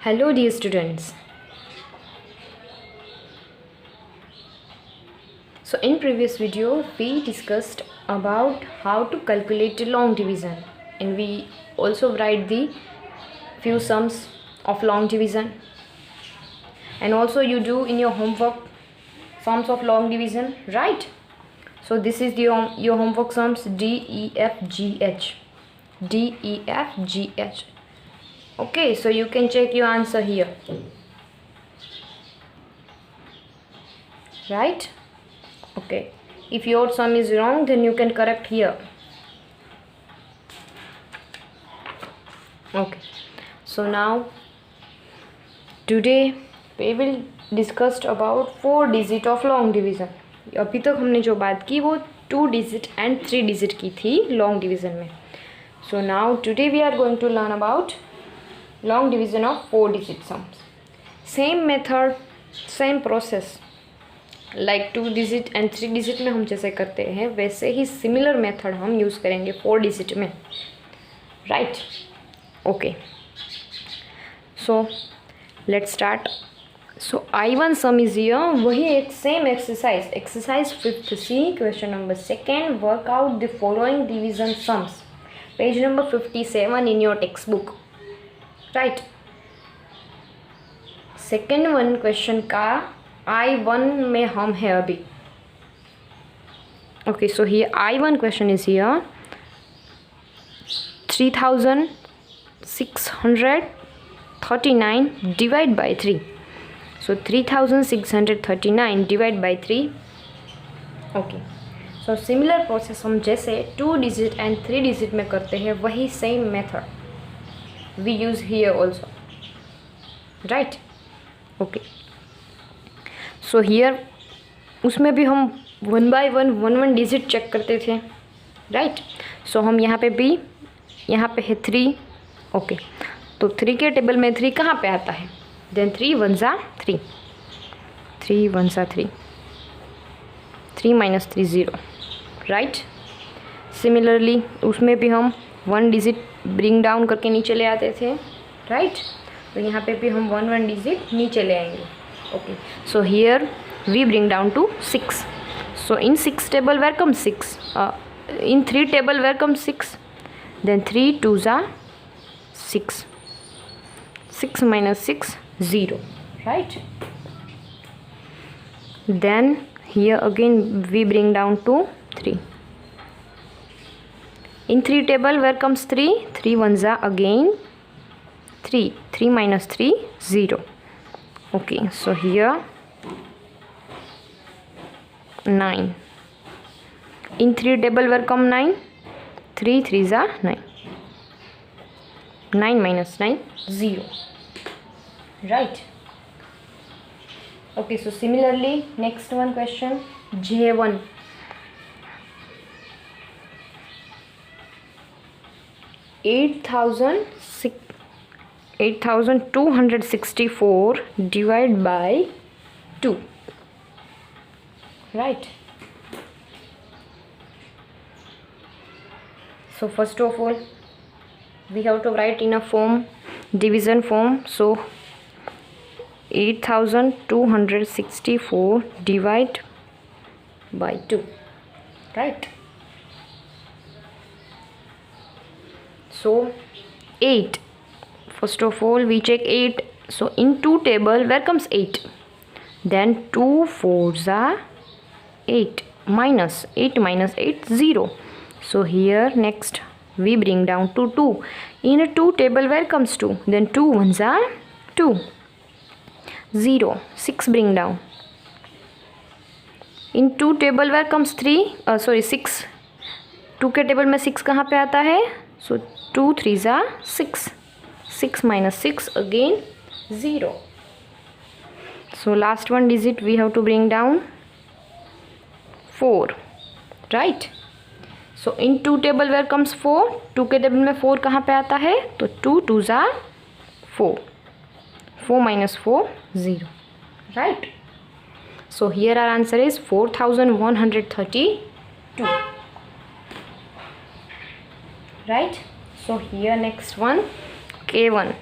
Hello dear students. So in previous video we discussed about how to calculate a long division, and we also write the few sums of long division, and also you do in your homework sums of long division, right? So this is your homework sums D, E, F, G, H. D, E, F, G, H. Okay, so you can check your answer here, right? Okay, if your sum is wrong, then you can correct here. Okay, so now today we will discuss about 4 digit of long division. अभी तक हमने जो बात की वो 2 digit and 3 digit की थी long division में. So now today we are going to learn about long division of 4 digit sums. Same method, same process. Like 2 digit and 3 digit में हम जैसे करते हैं वैसे ही सिमिलर मेथड हम यूज़ करेंगे 4 डिजिट में, right? Okay, so let's start. So I1 some is here. वही एक same exercise 5th C, question number 2, work out the following division sums, page number 57 in your text book, right? Second one question का I1 में हम है अभी. Okay, so here I1 question is here 3639 divide by 3. So 3639 divide by 3. Okay, so similar process हम जैसे 2 digit and 3 digit में करते हैं वही same method we use here also, right? Okay, so here उसमें भी हम 1 by 1 डिजिट चेक करते थे, राइट? सो हम यहाँ पे भी, यहाँ पे है 3. ओके, तो 3 के टेबल में 3 कहाँ पे आता है? देन 3 1 जा 3, 3 1 जा 3, 3 minus 3 0, राइट? सिमिलरली उसमें भी हम 1 डिजिट ब्रिंग डाउन करके नीचे ले आते थे, राइट? तो यहाँ पे भी हम 1 डिजिट नीचे ले आएंगे. Okay, so here we bring down to 6. So in 6 table where comes 6? In 3 table where comes 6? Then 3 2s are 6. 6 minus 6 0, right? Then here again we bring down to 3. In 3 table where comes 3? 3 1s are again 3. 3 minus 3 0. Okay, so here 9. In 3 table where come 9? 3 3s are 9. 9 minus 9 0, right? Okay, so similarly next one question J1. 8264 divided by 2, right? So first of all we have to write in a form, division form. So 8264 divided by 2, right? So 8. First of all we check 8. So in 2 table where comes 8? Then 2 4s are 8, minus 8 minus 8 0. So here next we bring down to 2. In a 2 table where comes 2? Then 2 1s are 2, 0. 6 bring down. In 2 table where comes 6. 2 के table में 6 कहाँ पे आता है? So 2 3s are 6. 6 minus 6 again 0. So last one digit we have to bring down 4, right? So in 2 table where comes 4? 2 के table में 4 कहाँ पे आता है? तो 2 2s are 4. 4 minus 4 0, right? So here our answer is 4132, right? So here next one K1.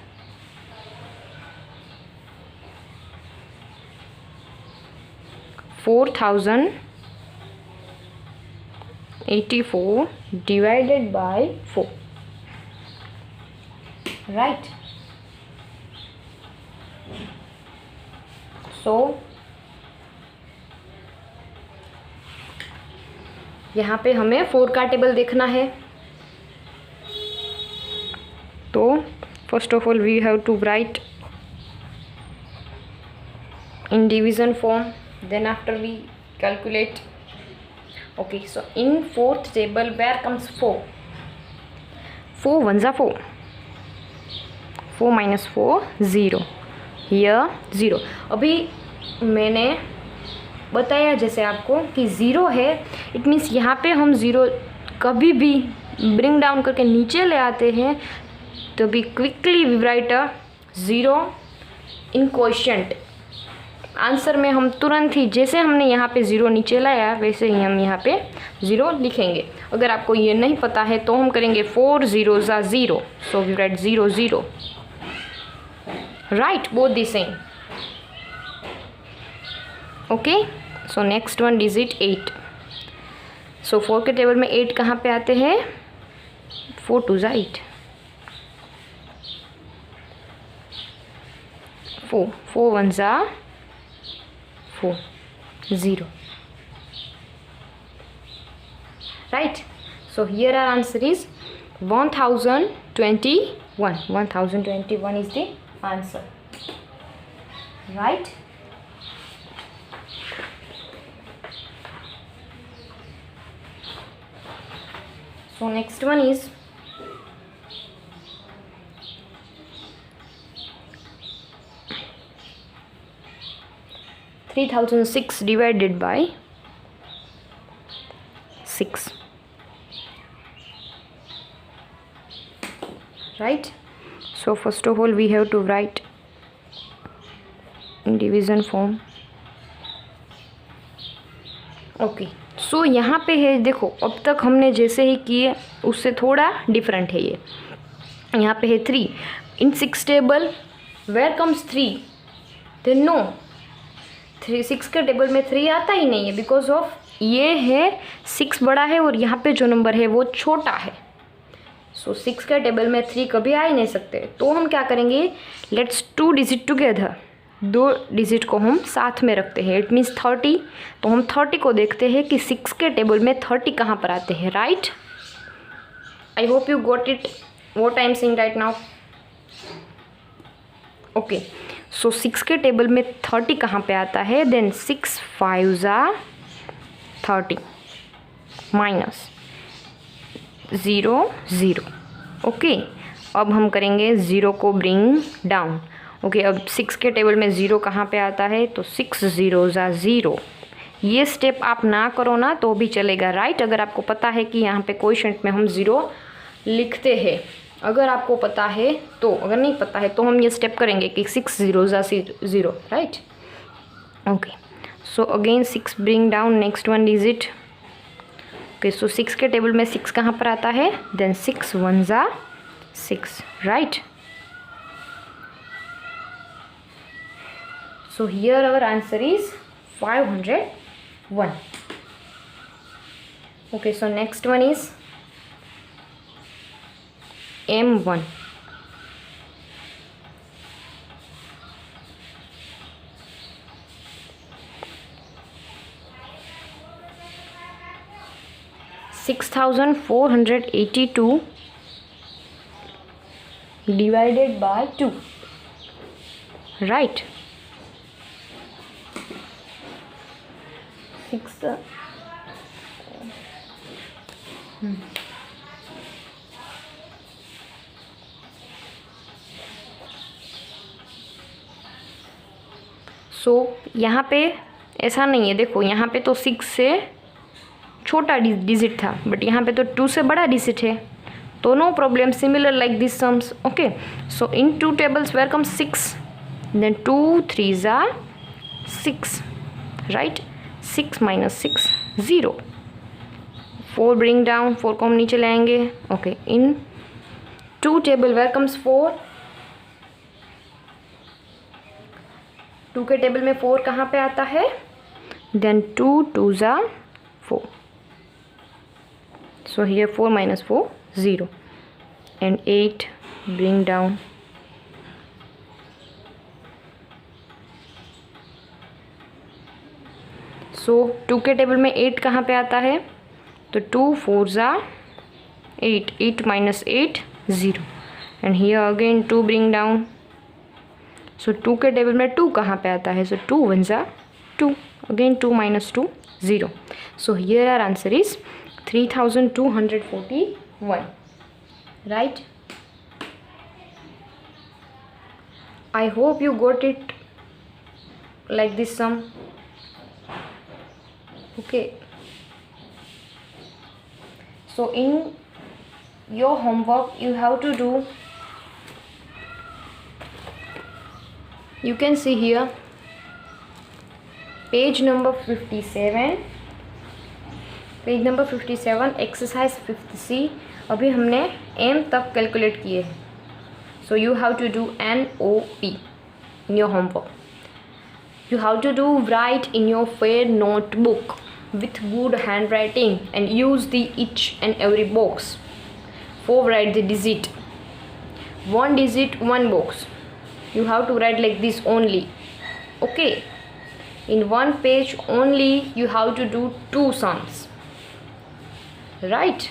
4084 divided by 4, right? So यहाँ पे हमें 4 का टेबल देखना है, तो first of all we have to write in division form, then after we calculate. Okay, so in fourth table where comes 4? 4 ones are 4, 4 minus 4 0, here 0. अभी मैंने बताया जैसे आपको कि 0 है, इट मीन्स यहाँ पे हम 0 कभी भी ब्रिंग डाउन करके नीचे ले आते हैं तो भी quickly we write a 0 in quotient. Answer में हम तुरंत ही जैसे हमने यहाँ पे 0 नीचे लाया वैसे ही हम यहाँ पे 0 लिखेंगे. अगर आपको ये नहीं पता है तो हम करेंगे 4 zeros are 0, so we write 0 0, right, both the same. Okay, so next one digit 8. so 4 के टेबल में 8 कहाँ पे आते हैं? 4 2s are 8, 4 1s are 4 0, right? So here our answer is 1021. 1021 is the answer, right? So next one is 3006 divided by 6, right? So first of all we have to write in division form. Okay, so यहाँ पे है, देखो अब तक हमने जैसे ही किए उससे थोड़ा डिफरेंट है ये. यहाँ पे है 3 in 6 table, where comes 3? Then no, 6 के टेबल में 3 आता ही नहीं है, बिकॉज ऑफ ये है 6 बड़ा है और यहाँ पे जो नंबर है वो छोटा है. सो 6 के टेबल में 3 कभी आ ही नहीं सकते. तो हम क्या करेंगे, लेट्स 2 डिजिट टुगेदर, 2 डिजिट को हम साथ में रखते हैं. It means 30. तो हम 30 को देखते हैं कि 6 के टेबल में 30 कहाँ पर आते हैं, right? I hope you got it what I am saying right now. Okay, so 6 के टेबल में 30 कहाँ पे आता है? Then 6 5s are 30 minus 0 0. Okay, अब हम करेंगे 0 को ब्रिंग डाउन. ओके, अब 6 के टेबल में 0 कहाँ पे आता है? तो 6 zeros are 0. ये स्टेप आप ना करो ना तो भी चलेगा, राइट? अगर आपको पता है कि यहाँ पे क्वोशिएंट में हम 0 लिखते हैं, अगर आपको पता है तो. अगर नहीं पता है तो हम ये स्टेप करेंगे कि 6 zeros are 0, right? Okay, so again 6 bring down next 1 digit. Okay, so 6 के टेबल में 6 कहाँ पर आता है? Then 6 1s are 6, right? So here our answer is 501. Okay, so next one is M1. $6,482 divided by 2, right? 6 सो यहाँ पे ऐसा नहीं है. देखो यहाँ पे तो 6 से छोटा डिजिट था, बट यहाँ पे तो 2 से बड़ा डिजिट है, तो no problem. Similar like this sums. Okay, so in 2 tables where comes 6, then 2 3s are 6, right? 6 minus 6 0. 4 bring down, 4 को हम नीचे लाएंगे. Okay, in 2 table where comes 4. 2 के टेबल में 4 कहाँ पे आता है? then 2 2s are 4. So here 4 minus 4, 0, and 8 bring down. सो 2 के टेबल में 8 कहाँ पे आता है, तो 2 4s are 8, 8 minus 8, 0, and here again 2 bring down. So 2 के टेबल में 2 कहाँ पे आता है, so 2 1s are 2, again 2 minus 2, 0. So here our answer is 3241, right? I hope you got it like this sum. Okay, so in your homework you have to do, you can see here page number 57, exercise 5C. अभी हमने m तक calculate किए हैं. So you have to do NOP in your homework. You have to do write in your fair notebook with good handwriting and use the each and every box for write the digit. 1 digit 1 box. You have to write like this only. Okay. In 1 page only you have to do 2 sums. Right?